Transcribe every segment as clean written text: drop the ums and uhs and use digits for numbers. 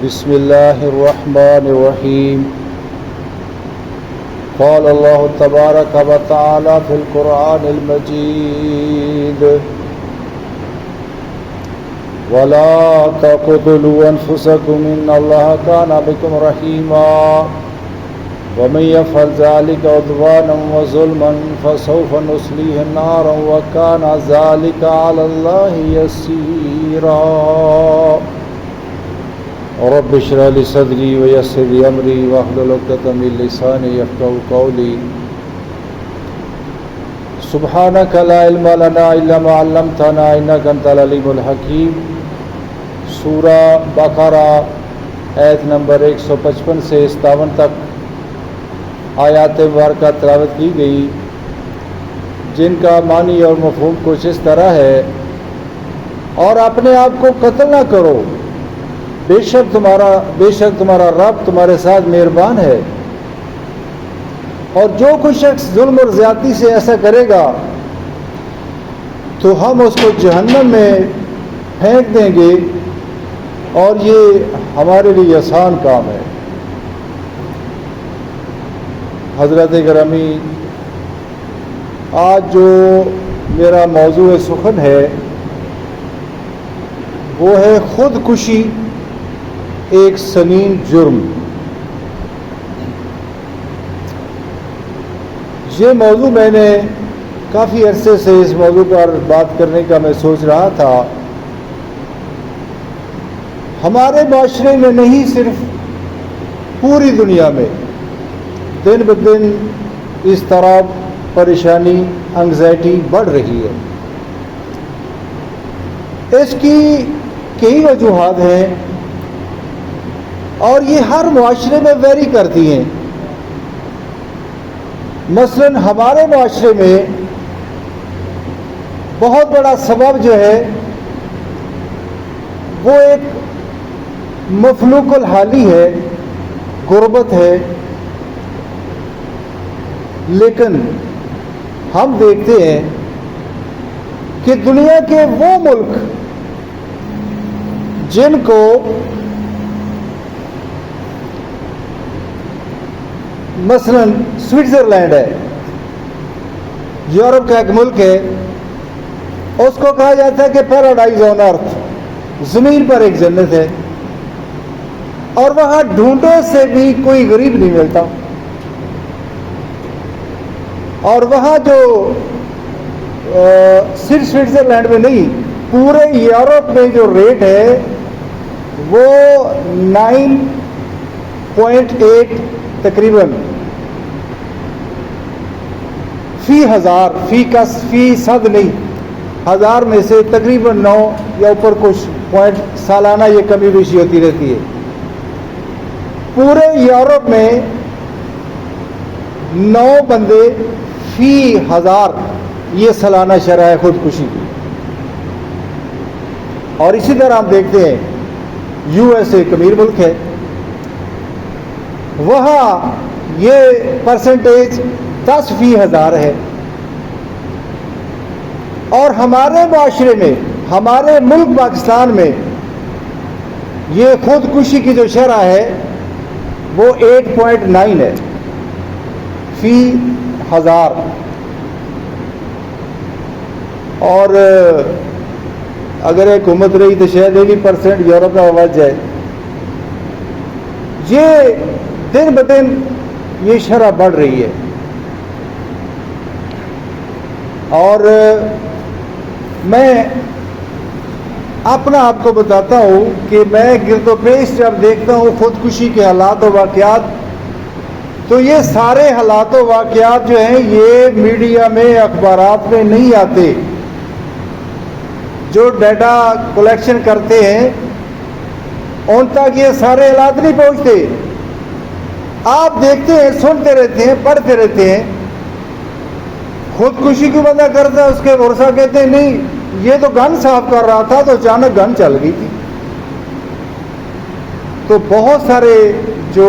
بسم الله الرحمن الرحيم. قال الله تبارك وتعالى في القرآن المجيد: ولا تقتلوا أنفسكم إن الله كان بكم رحيما ومن يفعل ذلك عدوانا وظلما فسوف نصليه نارا وكان ذلك على الله يسيرا. رب اشرح لي صدري ويسر لي امري واحلل عقدة من لساني يفقهوا قولي. سبحانك لا علم لنا الا ما علمتنا انك انت العليم الحكيم. سورہ بقرہ آیت نمبر 155 سے 57 تک آیات مبارکہ تلاوت کی گئی، جن کا معنی اور مفہوم کچھ اس طرح ہے: اور اپنے آپ کو قتل نہ کرو، بے شک تمہارا رب تمہارے ساتھ مہربان ہے، اور جو کوئی شخص ظلم اور زیادتی سے ایسا کرے گا تو ہم اس کو جہنم میں پھینک دیں گے، اور یہ ہمارے لیے آسان کام ہے۔ حضرت گرامی، آج جو میرا موضوع سخن ہے وہ ہے خودکشی ایک سنگین جرم۔ یہ موضوع میں نے کافی عرصے سے اس موضوع پر بات کرنے کا میں سوچ رہا تھا۔ ہمارے معاشرے میں نہیں، صرف پوری دنیا میں دن بدن اضطراب، پریشانی، انگزائٹی بڑھ رہی ہے۔ اس کی کئی وجوہات ہیں اور یہ ہر معاشرے میں ویری کرتی ہیں۔ مثلاً ہمارے معاشرے میں بہت بڑا سبب جو ہے وہ ایک مفلوق الحالی ہے، غربت ہے۔ لیکن ہم دیکھتے ہیں کہ دنیا کے وہ ملک جن کو مثلاً سوئٹزرلینڈ ہے، یورپ کا ایک ملک ہے، اس کو کہا جاتا ہے کہ پیراڈائز آن ارتھ، زمین پر ایک جنت ہے، اور وہاں ڈھونڈنے سے بھی کوئی غریب نہیں ملتا، اور وہاں جو صرف سوئٹزرلینڈ میں نہیں، پورے یورپ میں جو ریٹ ہے وہ 9.8 تقریباً فی ہزار، فی صد نہیں، ہزار میں سے تقریباً 9 یا اوپر کچھ پوائنٹ سالانہ یہ کمی بیشی ہوتی رہتی ہے۔ پورے یورپ میں 9 بندے فی ہزار یہ سالانہ شرح ہے خودکشی کی۔ اور اسی طرح ہم دیکھتے ہیں یو ایس اے ایک امیر ملک ہے، وہاں یہ پرسنٹیج 10 فی ہزار ہے۔ اور ہمارے معاشرے میں، ہمارے ملک پاکستان میں یہ خودکشی کی جو شرح ہے وہ 8.9 ہے فی ہزار۔ اور اگر ایک حکومت رہی تو شاید 80% یورپ کا بچ جائے۔ یہ دن بدن یہ شرح بڑھ رہی ہے۔ اور میں اپنا آپ کو بتاتا ہوں کہ میں گرد و پیش جب دیکھتا ہوں خودکشی کے حالات و واقعات، تو یہ سارے حالات و واقعات جو ہیں یہ میڈیا میں، اخبارات میں نہیں آتے۔ جو ڈیٹا کلیکشن کرتے ہیں ان تک یہ سارے حالات نہیں پہنچتے۔ آپ دیکھتے ہیں، سنتے رہتے ہیں، پڑھتے رہتے ہیں، خودکشی کو بندہ کرتا ہے، اس کے ورثہ کہتے ہیں نہیں یہ تو گن صاف کر رہا تھا تو اچانک گن چل گئی تھی۔ تو بہت سارے جو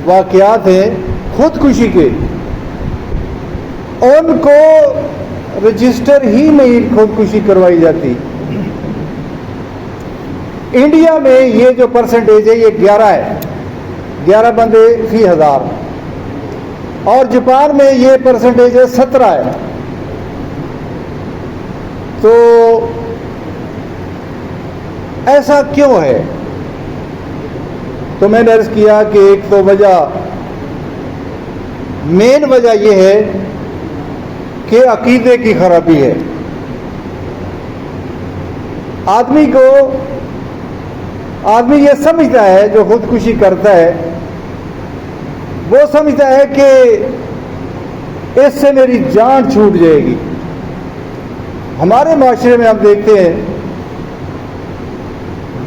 واقعات ہیں خودکشی کے، ان کو رجسٹر ہی نہیں خودکشی کروائی جاتی۔ انڈیا میں یہ جو پرسنٹیج ہے یہ 11 ہے، 11 بندے فی 1000، اور جاپان میں یہ پرسنٹیج ہے 17 ہے۔ تو ایسا کیوں ہے؟ تو میں نے عرض کیا کہ ایک تو مین وجہ یہ ہے کہ عقیدے کی خرابی ہے۔ آدمی یہ سمجھتا ہے، جو خودکشی کرتا ہے وہ سمجھتا ہے کہ اس سے میری جان چھوٹ جائے گی۔ ہمارے معاشرے میں ہم دیکھتے ہیں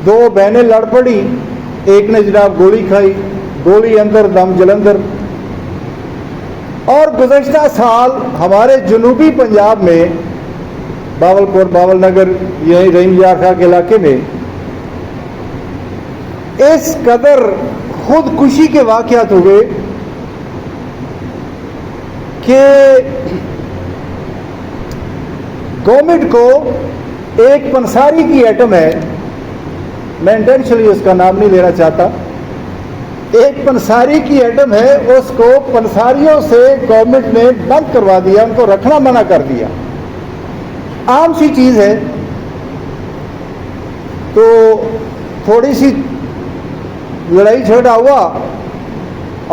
2 بہنیں لڑ پڑی، ایک نے جناب گولی کھائی، گولی اندر دم جلندر۔ اور گزشتہ سال ہمارے جنوبی پنجاب میں باول نگر یہی رحیم یار خاں کے علاقے میں اس قدر خودکشی کے واقعات ہوئے کہ گورنمنٹ کو ایک پنساری کی ایٹم ہے، میں انٹینشنلی اس کا نام نہیں لینا چاہتا، ایک پنساری کی ایٹم ہے، اس کو پنساریوں سے گورنمنٹ نے بند کروا دیا، ان کو رکھنا منع کر دیا۔ عام سی چیز ہے۔ تو تھوڑی سی لڑائی جھگڑا ہوا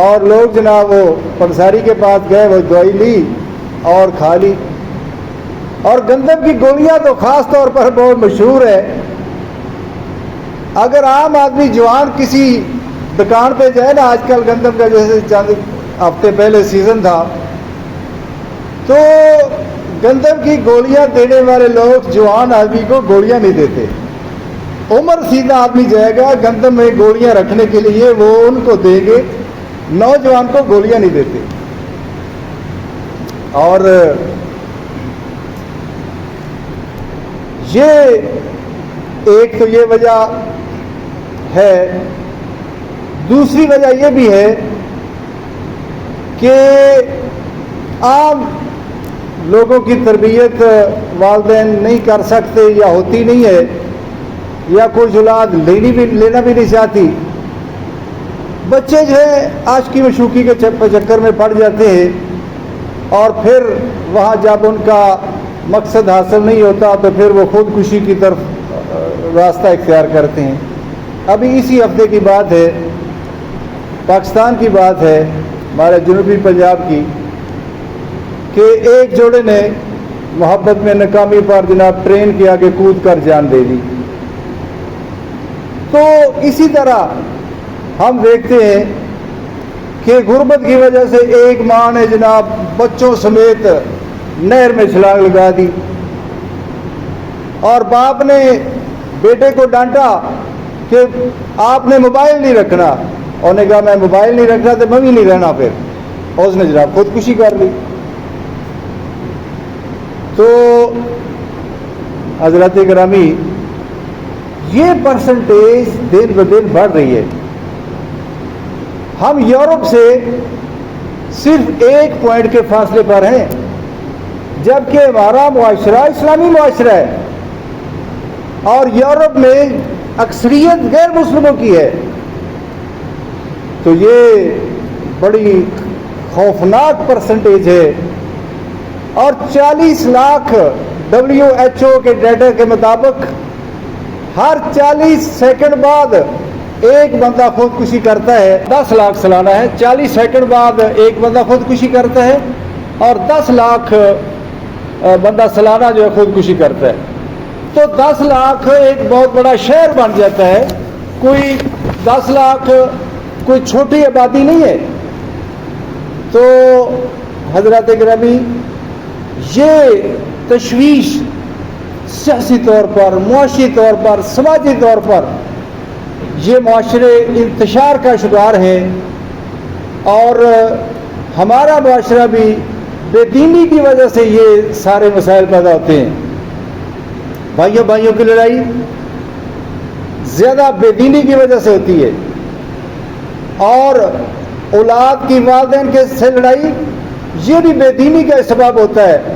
اور لوگ جناب وہ پنساری کے پاس گئے، وہ دوائی لی اور کھا لی۔ اور گندم کی گولیاں تو خاص طور پر بہت مشہور ہے۔ اگر عام آدمی جوان کسی دکان پہ جائے نا، آج کل گندم کا جیسے چند ہفتے پہلے سیزن تھا، تو گندم کی گولیاں دینے والے لوگ جوان آدمی کو گولیاں نہیں دیتے۔ عمر سیدھا آدمی جائے گا گندم میں گولیاں رکھنے کے لیے، وہ ان کو دیں گے، نوجوان کو گولیاں نہیں دیتے۔ اور یہ ایک تو یہ وجہ ہے، دوسری وجہ یہ بھی ہے کہ عام لوگوں کی تربیت والدین نہیں کر سکتے یا ہوتی نہیں ہے، یا کوئی اولاد لینا بھی نہیں چاہتی۔ بچے جو ہے عاشقی مشوقی کے چکر میں پڑ جاتے ہیں، اور پھر وہاں جب ان کا مقصد حاصل نہیں ہوتا تو پھر وہ خودکشی کی طرف راستہ اختیار کرتے ہیں۔ ابھی اسی ہفتے کی بات ہے، پاکستان کی بات ہے، ہمارے جنوبی پنجاب کی، کہ ایک جوڑے نے محبت میں ناکامی پر جناب ٹرین کے آگے کود کر جان دے دی۔ تو اسی طرح ہم دیکھتے ہیں کہ غربت کی وجہ سے ایک ماں نے جناب بچوں سمیت نہر میں چھلانگ لگا دی، اور باپ نے بیٹے کو ڈانٹا کہ آپ نے موبائل نہیں رکھنا، اور نے کہا میں موبائل نہیں رکھنا تو میں بھی نہیں رہنا، پھر اس نے جناب خودکشی کر لی۔ تو حضرات گرامی، یہ پرسنٹیج دن بدن بڑھ رہی ہے۔ ہم یورپ سے صرف 1 پوائنٹ کے فاصلے پر ہیں، جبکہ ہمارا معاشرہ اسلامی معاشرہ ہے، اور یورپ میں اکثریت غیر مسلموں کی ہے۔ تو یہ بڑی خوفناک پرسنٹیج ہے، اور 40 لاکھ WHO کے ڈیٹا کے مطابق ہر 40 سیکنڈ بعد ایک بندہ خودکشی کرتا ہے۔ 10 لاکھ سالانہ ہے، 40 سیکنڈ بعد ایک بندہ خودکشی کرتا ہے، اور 10 لاکھ بندہ سالانہ جو ہے خودکشی کرتا ہے۔ تو 10 لاکھ ایک بہت بڑا شہر بن جاتا ہے۔ کوئی 10 لاکھ کوئی چھوٹی آبادی نہیں ہے۔ تو حضرات گرامی، یہ تشویش سیاسی طور پر، معاشی طور پر، سماجی طور پر یہ معاشرے انتشار کا شکار ہیں، اور ہمارا معاشرہ بھی بے دینی کی وجہ سے یہ سارے مسائل پیدا ہوتے ہیں۔ بھائیوں کی لڑائی زیادہ بے دینی کی وجہ سے ہوتی ہے، اور اولاد کی والدین کے سے لڑائی یہ بھی بے دینی کا سبب ہوتا ہے۔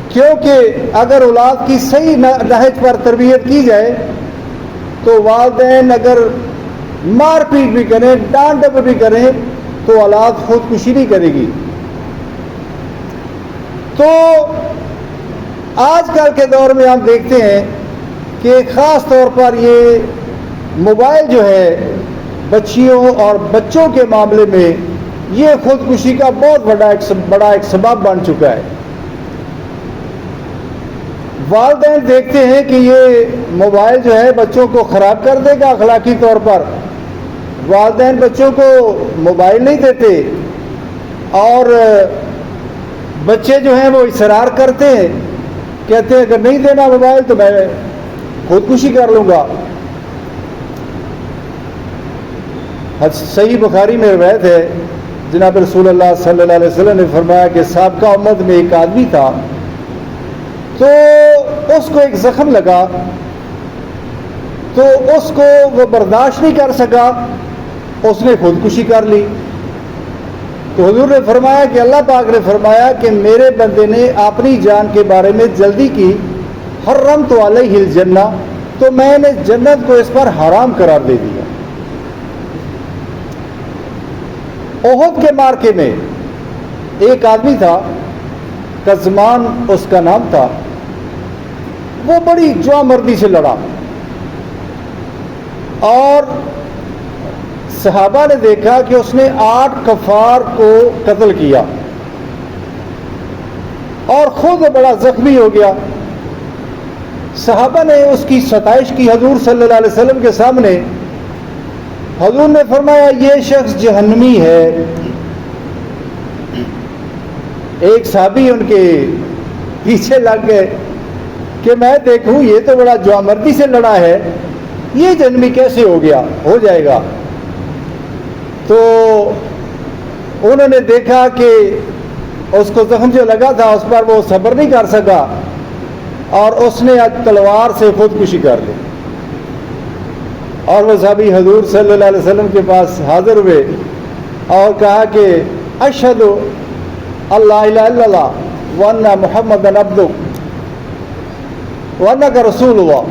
کیونکہ اگر اولاد کی صحیح نہج پر تربیت کی جائے تو والدین اگر مار پیٹ بھی کریں، ڈانٹ ڈپٹ بھی کریں تو اولاد خودکشی نہیں کرے گی۔ تو آج کل کے دور میں ہم دیکھتے ہیں کہ خاص طور پر یہ موبائل جو ہے بچیوں اور بچوں کے معاملے میں یہ خودکشی کا بہت بڑا ایک سبب بن چکا ہے۔ والدین دیکھتے ہیں کہ یہ موبائل جو ہے بچوں کو خراب کر دے گا اخلاقی طور پر، والدین بچوں کو موبائل نہیں دیتے، اور بچے جو ہیں وہ اصرار کرتے ہیں، کہتے ہیں اگر نہیں دینا موبائل تو میں خودکشی کر لوں گا۔ صحیح بخاری میں روایت ہے، جناب رسول اللہ صلی اللہ علیہ وسلم نے فرمایا کہ سابقہ امت میں ایک آدمی تھا، تو اس کو ایک زخم لگا، تو اس کو وہ برداشت نہیں کر سکا، اس نے خودکشی کر لی۔ تو حضور نے فرمایا کہ اللہ پاک نے فرمایا کہ میرے بندے نے اپنی جان کے بارے میں جلدی کی، حرمت علیہ الجنہ، تو میں نے جنت کو اس پر حرام قرار دے دیا۔ احد کے معرکے میں ایک آدمی تھا، قزمان اس کا نام تھا، وہ بڑی جواں مردی سے لڑا، اور صحابہ نے دیکھا کہ اس نے 8 کفار کو قتل کیا اور خود بڑا زخمی ہو گیا۔ صحابہ نے اس کی ستائش کی حضور صلی اللہ علیہ وسلم کے سامنے۔ حضور نے فرمایا یہ شخص جہنمی ہے۔ ایک صحابی ان کے پیچھے لگ گئے کہ میں دیکھوں یہ تو بڑا جوامردی سے لڑا ہے، یہ جہنمی کیسے ہو جائے گا؟ تو انہوں نے دیکھا کہ اس کو زخم جو لگا تھا اس پر وہ صبر نہیں کر سکا، اور اس نے تلوار سے خودکشی کر لی، اور وہ صحابی حضور صلی اللہ علیہ وسلم کے پاس حاضر ہوئے اور کہا کہ اشہد اللہ الہ الا اللہ وان محمد عبدک وانک رسول اللہ۔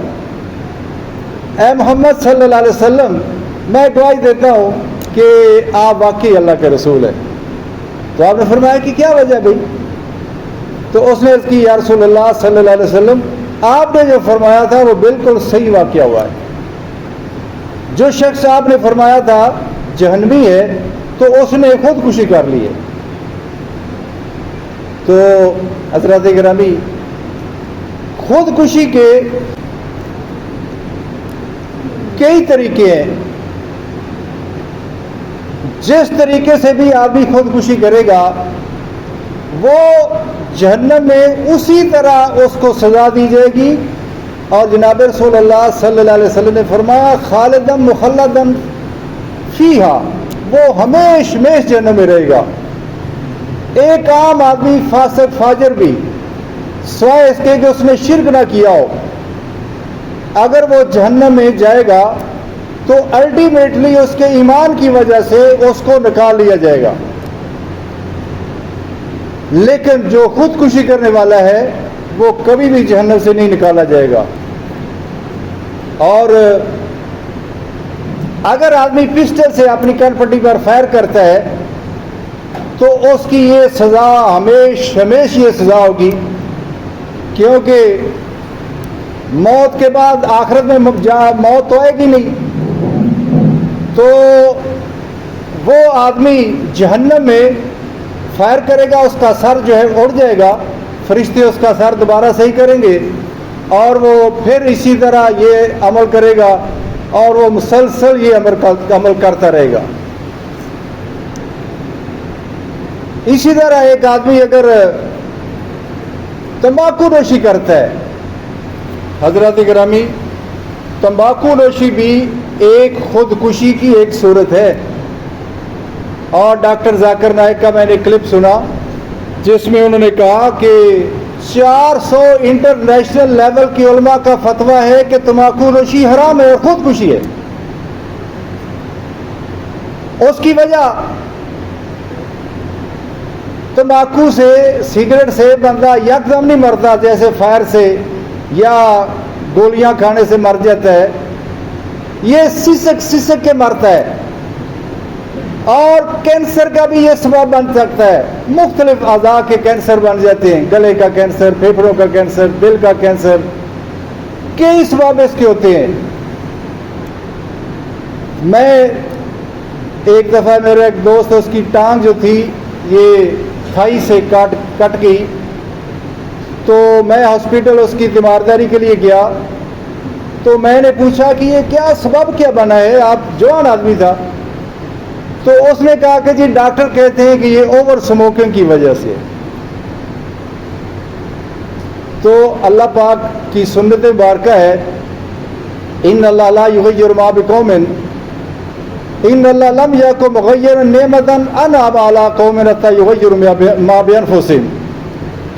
اے محمد صلی اللہ علیہ وسلم، میں گواہی دیتا ہوں کہ آپ واقعی اللہ کے رسول ہیں۔ تو آپ نے فرمایا کہ کیا وجہ بھائی؟ تو اس نے عرض کی یا رسول اللہ صلی اللہ علیہ وسلم، آپ نے جو فرمایا تھا وہ بالکل صحیح واقعہ ہوا ہے، جو شخص آپ نے فرمایا تھا جہنمی ہے تو اس نے خودکشی کر لی ہے۔ تو حضرات گرامی، خودکشی کے کئی طریقے ہیں۔ جس طریقے سے بھی آدمی خودکشی کرے گا وہ جہنم میں اسی طرح اس کو سزا دی جائے گی، اور جناب رسول اللہ صلی اللہ علیہ وسلم نے فرمایا خالدن مخلدن فیہا، وہ ہمیش جہنم میں رہے گا۔ ایک عام آدمی فاسق فاجر بھی سوائے اس کے کہ اس نے شرک نہ کیا ہو، اگر وہ جہنم میں جائے گا تو الٹیمیٹلی اس کے ایمان کی وجہ سے اس کو نکال لیا جائے گا، لیکن جو خودکشی کرنے والا ہے وہ کبھی بھی جہنم سے نہیں نکالا جائے گا۔ اور اگر آدمی پسٹل سے اپنی کن پٹی پر فائر کرتا ہے تو اس کی یہ سزا ہمیش یہ سزا ہوگی، کیونکہ موت کے بعد آخرت میں موت تو آئے گی نہیں، تو وہ آدمی جہنم میں فائر کرے گا، اس کا سر جو ہے اڑ جائے گا، فرشتے اس کا سر دوبارہ صحیح کریں گے، اور وہ پھر اسی طرح یہ عمل کرے گا، اور وہ مسلسل یہ عمل کرتا رہے گا۔ اسی طرح ایک آدمی اگر تمباکو نوشی کرتا ہے، حضرات گرامی، تمباکو نوشی بھی ایک خودکشی کی ایک صورت ہے۔ اور ڈاکٹر ذاکر نائک کا میں نے کلپ سنا جس میں انہوں نے کہا کہ 400 انٹرنیشنل لیول کی علماء کا فتویٰ ہے کہ تمباکو نوشی حرام ہے اور خودکشی ہے۔ اس کی وجہ تمباکو سے سگریٹ سے بندہ یکدم نہیں مرتا جیسے فائر سے یا گولیاں کھانے سے مر جاتا ہے، یہ سسک سسک کے مرتا ہے. اور کینسر کا بھی یہ سبب بن سکتا ہے، مختلف اعضاء کے کینسر بن جاتے ہیں، گلے کا کینسر، پھیپھڑوں کا کینسر، دل کا کینسر، کئی سبب اس کے ہوتے ہیں. میں ایک دفعہ میرا ایک دوست، اس کی ٹانگ جو تھی یہ تھائی سے کٹ گئی، تو میں ہاسپٹل اس کی تیمارداری کے لیے گیا. تو میں نے پوچھا کہ یہ کیا سبب کیا بنا ہے، آپ جوان آدمی تھا. تو اس نے کہا کہ جی ڈاکٹر کہتے ہیں کہ یہ اوور سموکنگ کی وجہ سے. تو اللہ پاک کی سنت مبارکہ ہے، ان اللہ لا یغیر ما بقوم ان اللہ لم یکن مغیرا نعمتا انعم علی قوم حتی یغیروا ما بانفسہم.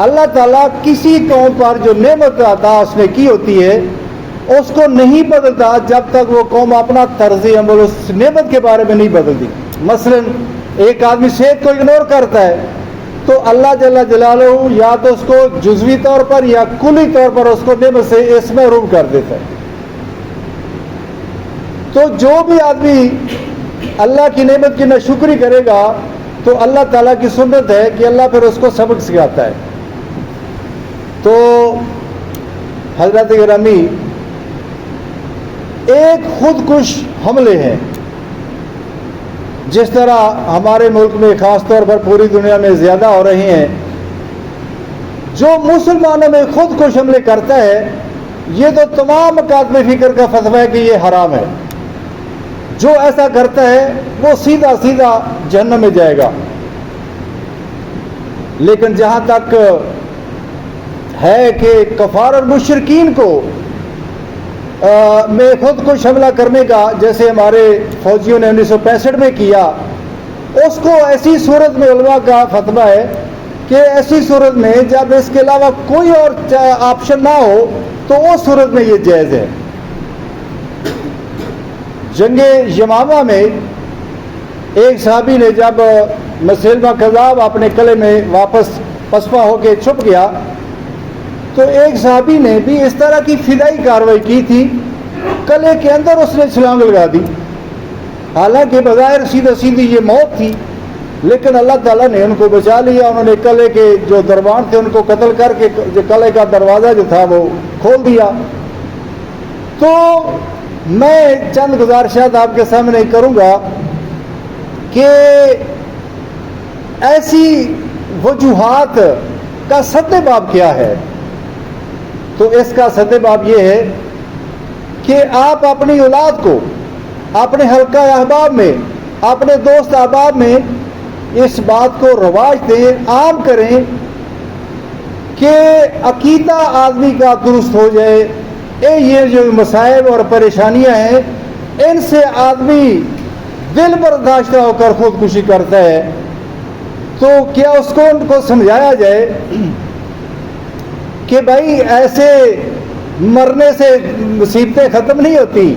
اللہ تعالیٰ کسی قوم پر جو نعمت عطا اس نے کی ہوتی ہے اس کو نہیں بدلتا جب تک وہ قوم اپنا طرز عمل اس نعمت کے بارے میں نہیں بدلتی. مثلا ایک آدمی صحت کو اگنور کرتا ہے تو اللہ جل جلالہ یا تو اس کو جزوی طور پر یا کلی طور پر اس کو نعمت سے اس میں محروم کر دیتا ہے. تو جو بھی آدمی اللہ کی نعمت کی ناشکری کرے گا تو اللہ تعالیٰ کی سنت ہے کہ اللہ پھر اس کو سبق سکھاتا ہے. تو حضرت گرامی، ایک خودکش حملے ہیں جس طرح ہمارے ملک میں خاص طور پر پوری دنیا میں زیادہ ہو رہے ہیں. جو مسلمانوں میں خودکش حملے کرتا ہے یہ تو تمام مکاتب فکر کا فتویٰ ہے کہ یہ حرام ہے. جو ایسا کرتا ہے وہ سیدھا سیدھا جہنم میں جائے گا. لیکن جہاں تک ہے کہ کفار اور مشرکین کو میں خود کو حملہ کرنے کا، جیسے ہمارے فوجیوں نے 1965 میں کیا، اس کو ایسی صورت میں علماء کا فتویٰ ہے کہ ایسی صورت میں جب اس کے علاوہ کوئی اور آپشن نہ ہو تو اس صورت میں یہ جائز ہے. جنگ یمامہ میں ایک صحابی نے جب مسلمہ کذاب اپنے قلعے میں واپس پسپا ہو کے چھپ گیا تو ایک صحابی نے بھی اس طرح کی فدائی کارروائی کی تھی، قلعے کے اندر اس نے چھلانگ لگا دی. حالانکہ بظاہر سیدھا سیدھی یہ موت تھی، لیکن اللہ تعالیٰ نے ان کو بچا لیا. انہوں نے قلعے کے جو دربان تھے ان کو قتل کر کے جو قلعے کا دروازہ جو تھا وہ کھول دیا. تو میں چند گزارشات آپ کے سامنے کروں گا کہ ایسی وجوہات کا سد باب کیا ہے. تو اس کا سد باب یہ ہے کہ آپ اپنی اولاد کو اپنے حلقہ احباب میں، اپنے دوست احباب میں اس بات کو رواج دیں، عام کریں کہ عقیدہ آدمی کا درست ہو جائے. یہ جو مصائب اور پریشانیاں ہیں ان سے آدمی دل برداشتہ ہو کر خودکشی کرتا ہے، تو کیا اس کو ان کو سمجھایا جائے کہ بھائی ایسے مرنے سے مصیبتیں ختم نہیں ہوتی.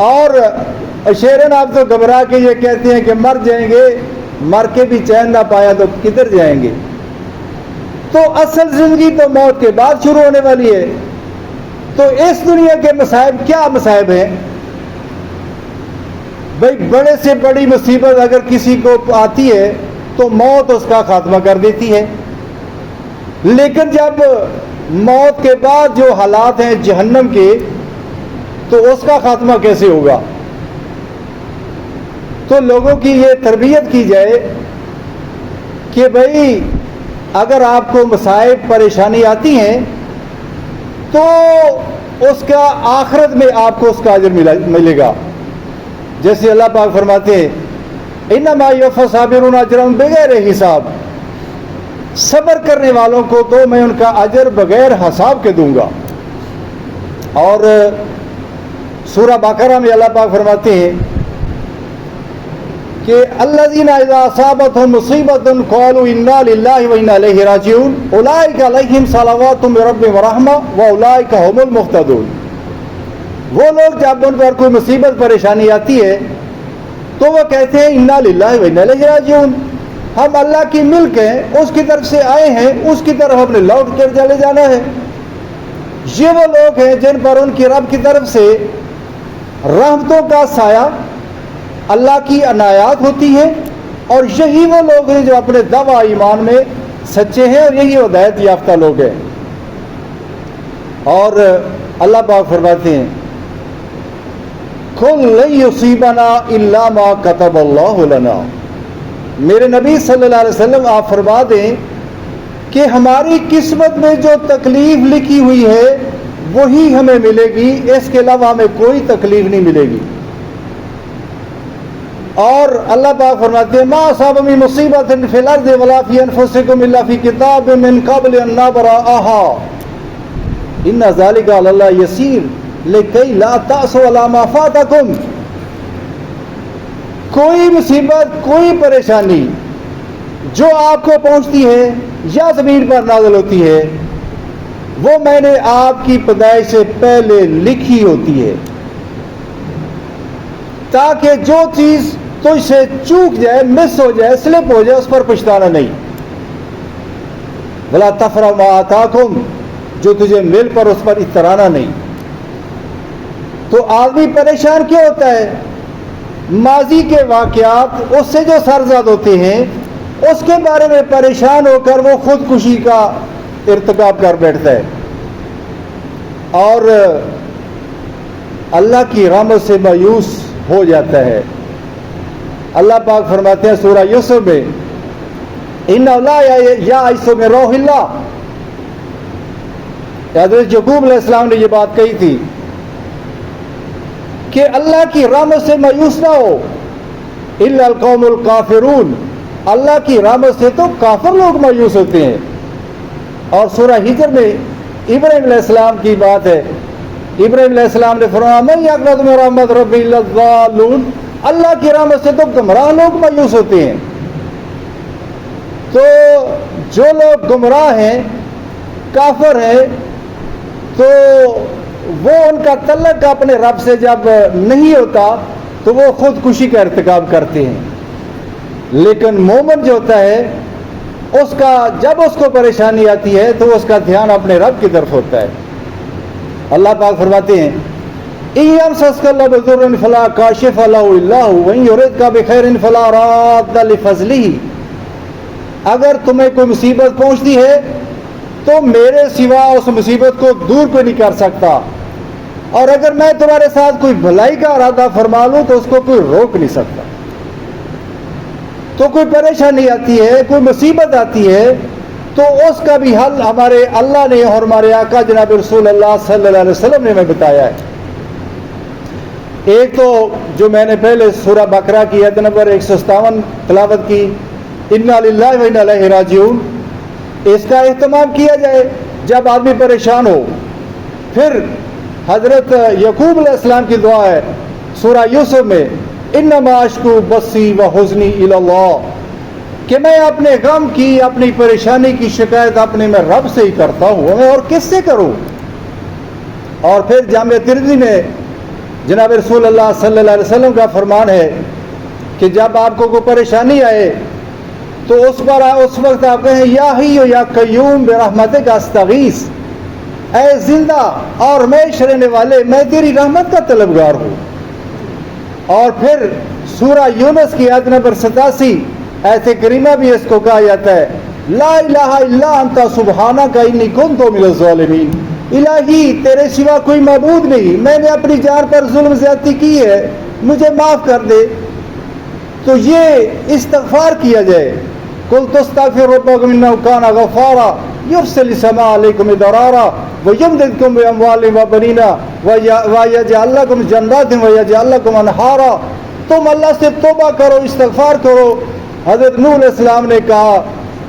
اور شیرن آپ تو گھبرا کے یہ کہتے ہیں کہ مر جائیں گے، مر کے بھی چین نہ پایا تو کدھر جائیں گے. تو اصل زندگی تو موت کے بعد شروع ہونے والی ہے. تو اس دنیا کے مصائب کیا مصائب ہیں بھائی؟ بڑے سے بڑی مصیبت اگر کسی کو آتی ہے تو موت اس کا خاتمہ کر دیتی ہے، لیکن جب موت کے بعد جو حالات ہیں جہنم کے تو اس کا خاتمہ کیسے ہوگا؟ تو لوگوں کی یہ تربیت کی جائے کہ بھائی اگر آپ کو مصائب پریشانی آتی ہیں تو اس کا آخرت میں آپ کو اس کا اجر ملے گا. جیسے اللہ پاک فرماتے ہیں انما یوفی الصابرون اجرهم بغیر حساب، صبر کرنے والوں کو تو میں ان کا اجر بغیر حساب کے دوں گا. اور سورہ بقرہ میں اللہ پاک فرماتے ہیں کہ الذین اذا اصابتهم مصیبۃ قالوا انا للہ وانا الیہ راجعون اولئک علیہم صلوات من ربهم ورحمہ واولئک هم المہتدون. وہ لوگ جب ان پر کوئی مصیبت پریشانی آتی ہے تو وہ کہتے ہیں انا للہ وانا الیہ راجعون، ہم اللہ کی ملک ہیں، اس کی طرف سے آئے ہیں، اس کی طرف ہم نے لوٹ کر چلے جانا ہے۔ یہ وہ لوگ ہیں جن پر ان کی رب کی طرف سے رحمتوں کا سایہ، اللہ کی عنایات ہوتی ہیں، اور یہی وہ لوگ ہیں جو اپنے دعویٰ ایمان میں سچے ہیں، اور یہی ہدایت یافتہ لوگ ہیں۔ اور اللہ پاک فرماتے ہیں قُل لَن يُصِيبَنَا إِلَّا مَا كَتَبَ اللَّهُ لَنَا، میرے نبی صلی اللہ علیہ وسلم آپ فرما دیں کہ ہماری قسمت میں جو تکلیف لکھی ہوئی ہے وہی ہمیں ملے گی، اس کے علاوہ ہمیں کوئی تکلیف نہیں ملے گی۔ اور اللہ پاک فرماتے ہیں ما اصاب من مصیبت فی الارض ولا فی انفسکم الا فی کتاب من قبل ان نبرأها ان ذلک علی اللہ یسیر لکی لا تأسوا علی ما فاتکم۔ کوئی مصیبت، کوئی پریشانی جو آپ کو پہنچتی ہے یا زمین پر نازل ہوتی ہے، وہ میں نے آپ کی پیدائش سے پہلے لکھی ہوتی ہے، تاکہ جو چیز تجھ سے چوک جائے، مس ہو جائے، سلپ ہو جائے، اس پر پچھتانا نہیں۔ وَلَا تَفْرَحُوا مَا آتَاكُمْ، جو تجھے مل پر اس پر اترانا نہیں۔ تو آدمی پریشان کیوں ہوتا ہے؟ ماضی کے واقعات اس سے جو سرزد ہوتے ہیں اس کے بارے میں پریشان ہو کر وہ خودکشی کا ارتکاب کر بیٹھتا ہے، اور اللہ کی رحمت سے مایوس ہو جاتا ہے۔ اللہ پاک فرماتے ہیں سورہ یوسف میں اِنَّهُ لَا یَئِسُ مِن رَوْحِ اللَّهِ، حضرت یعقوب علیہ السلام نے یہ بات کہی تھی کہ اللہ کی رحمت سے مایوس نہ ہو، الا القوم الکافرون، اللہ کی رحمت سے تو کافر لوگ مایوس ہوتے ہیں۔ اور سورہ ہجر میں ابراہیم علیہ السلام کی بات ہے، ابراہیم علیہ السلام نے فرمایا من یقنط من رحمت ربی الا الضالون، اللہ کی رحمت سے تو گمراہ لوگ مایوس ہوتے ہیں۔ تو جو لوگ گمراہ ہیں، کافر ہیں، تو وہ ان کا تعلق اپنے رب سے جب نہیں ہوتا تو وہ خودکشی کا ارتکاب کرتے ہیں، لیکن مومن جو ہوتا ہے اس کا جب اس کو پریشانی آتی ہے تو اس کا دھیان اپنے رب کی طرف ہوتا ہے۔ اللہ پاک فرماتے ہیں إِن يَمْسَسْكَ اللَّهُ بِضُرٍّ فَلَا كَاشِفَ لَهُ إِلَّا هُوَ وَإِن يُرِدْكَ بِخَيْرٍ فَلَا رَادَّ لِفَضْلِهِ، اگر تمہیں کوئی مصیبت پہنچتی ہے تو میرے سوا اس مصیبت کو دور کوئی نہیں کر سکتا، اور اگر میں تمہارے ساتھ کوئی بھلائی کا ارادہ فرما لوں تو اس کو کوئی روک نہیں سکتا۔ تو کوئی پریشانی آتی ہے، کوئی مصیبت آتی ہے تو اس کا بھی حل ہمارے اللہ نے اور ہمارے آقا جناب رسول اللہ صلی اللہ علیہ وسلم نے ہمیں بتایا ہے۔ ایک تو جو میں نے پہلے سورہ بقرہ کی آیت نمبر 157 تلاوت کی، انا للہ و انا الیہ راجعون، اس کا اہتمام کیا جائے جب آدمی پریشان ہو۔ پھر حضرت یعقوب علیہ السلام کی دعا ہے سورہ یوسف میں انما اشکو بثی و حزنی الی اللہ، کہ میں اپنے غم کی، اپنی پریشانی کی شکایت اپنے میں رب سے ہی کرتا ہوں، میں اور کس سے کروں۔ اور پھر جامعہ ترمذی میں جناب رسول اللہ صلی اللہ علیہ وسلم کا فرمان ہے کہ جب آپ کو کوئی پریشانی آئے تو اس وقت آپ کہیں یا حی یا قیوم برحمتک استغیث، اے زندہ اور ہمیشہ رہنے والے میں تیری رحمت کا طلبگار ہوں۔ اور پھر سورہ یونس کی آیت نمبر 87 آیت کریمہ بھی اس کو کہا جاتا ہے لا الہ الا انت سبحانک انی کنت من الظالمین، الہی تیرے سوا کوئی معبود نہیں، میں نے اپنی جان پر ظلم زیادتی کی ہے، مجھے معاف کر دے۔ تو یہ استغفار کیا جائے، قل تستغفروا ربکم انہ کان غفارا یرسل السماء علیکم مدرارا ویمددکم باموال وبنین ویجعل لکم جنات ویجعل لکم انہارا۔ تم اللہ سے توبہ کرو، استغفار کرو۔ حضرت نوح علیہ السلام نے کہا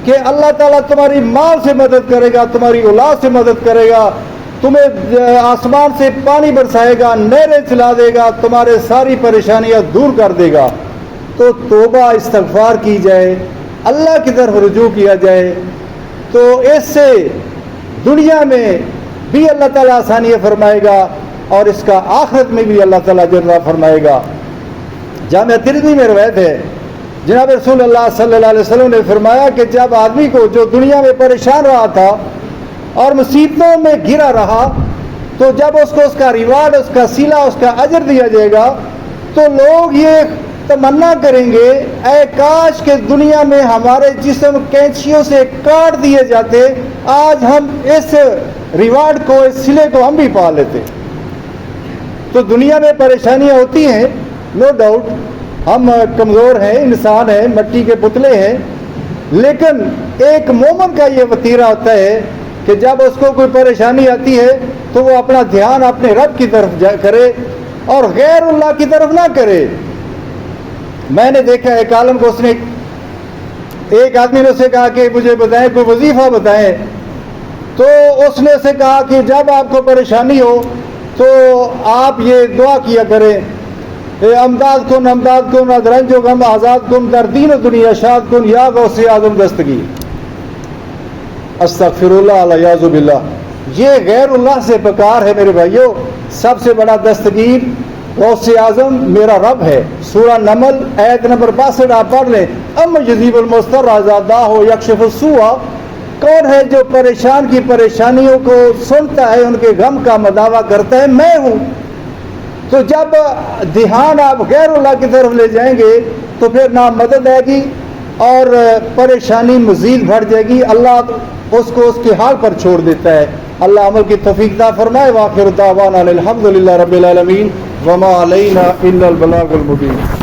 کہ اللہ تعالیٰ تمہاری مال سے مدد کرے گا، تمہاری اولاد سے مدد کرے گا، تمہیں آسمان سے پانی برسائے گا، نہریں چلا دے گا، تمہارے ساری پریشانیاں دور کر دے گا۔ تو توبہ استغفار کی جائے، اللہ کی طرف رجوع کیا جائے، تو اس سے دنیا میں بھی اللہ تعالیٰ آسانیاں فرمائے گا اور اس کا آخرت میں بھی اللہ تعالیٰ جزا فرمائے گا۔ جامعہ ترمذی میں روایت ہے جناب رسول اللہ صلی اللہ علیہ وسلم نے فرمایا کہ جب آدمی کو جو دنیا میں پریشان رہا تھا اور مصیبتوں میں گھرا رہا، تو جب اس کو اس کا ریوارڈ، اس کا صلہ، اس کا اجر دیا جائے گا، تو لوگ یہ تمنا کریں گے اے کاش کہ دنیا میں ہمارے جسم کینچیوں سے کاٹ دیے جاتے، آج ہم اس ریوارڈ کو، اس صلے کو ہم بھی پا لیتے۔ تو دنیا میں پریشانیاں ہوتی ہیں، نو ڈاؤٹ، ہم کمزور ہیں، انسان ہیں، مٹی کے پتلے ہیں، لیکن ایک مومن کا یہ وتیرہ ہوتا ہے کہ جب اس کو کوئی پریشانی آتی ہے تو وہ اپنا دھیان اپنے رب کی طرف کرے اور غیر اللہ کی طرف نہ کرے۔ میں نے دیکھا ایک عالم کو، اس نے ایک آدمی نے اسے کہا کہ مجھے بتائیں، کوئی وظیفہ بتائیں، تو اس نے اسے کہا کہ جب آپ کو پریشانی ہو تو آپ یہ دعا کیا کریں، امداد کن از رنج و غم آزاد کن، در دین و دنیا شاد کن، یا غوث اعظم دستگیر۔ استغفر اللہ الیاذ باللہ، یہ غیر اللہ سے پکار ہے میرے بھائیوں۔ سب سے بڑا دستگیر غوث اعظم میرا رب ہے۔ سورہ نمل آیت نمبر 62 آپ پڑھ لیں، ام یجیب المضطر اذا دعاہ یکشف السوء، کون ہے جو پریشان کی پریشانیوں کو سنتا ہے، ان کے غم کا مداوع کرتا ہے؟ میں ہوں۔ تو جب دھیان آپ غیر اللہ کی طرف لے جائیں گے تو پھر نہ مدد آئے گی اور پریشانی مزید بڑھ جائے گی، اللہ اس کو اس کے حال پر چھوڑ دیتا ہے۔ اللہ عمل کی توفیق عطا فرمائے۔ وآخر دعوانا الحمد للہ رب العالمین، وما علینا الا البلاغ المبین۔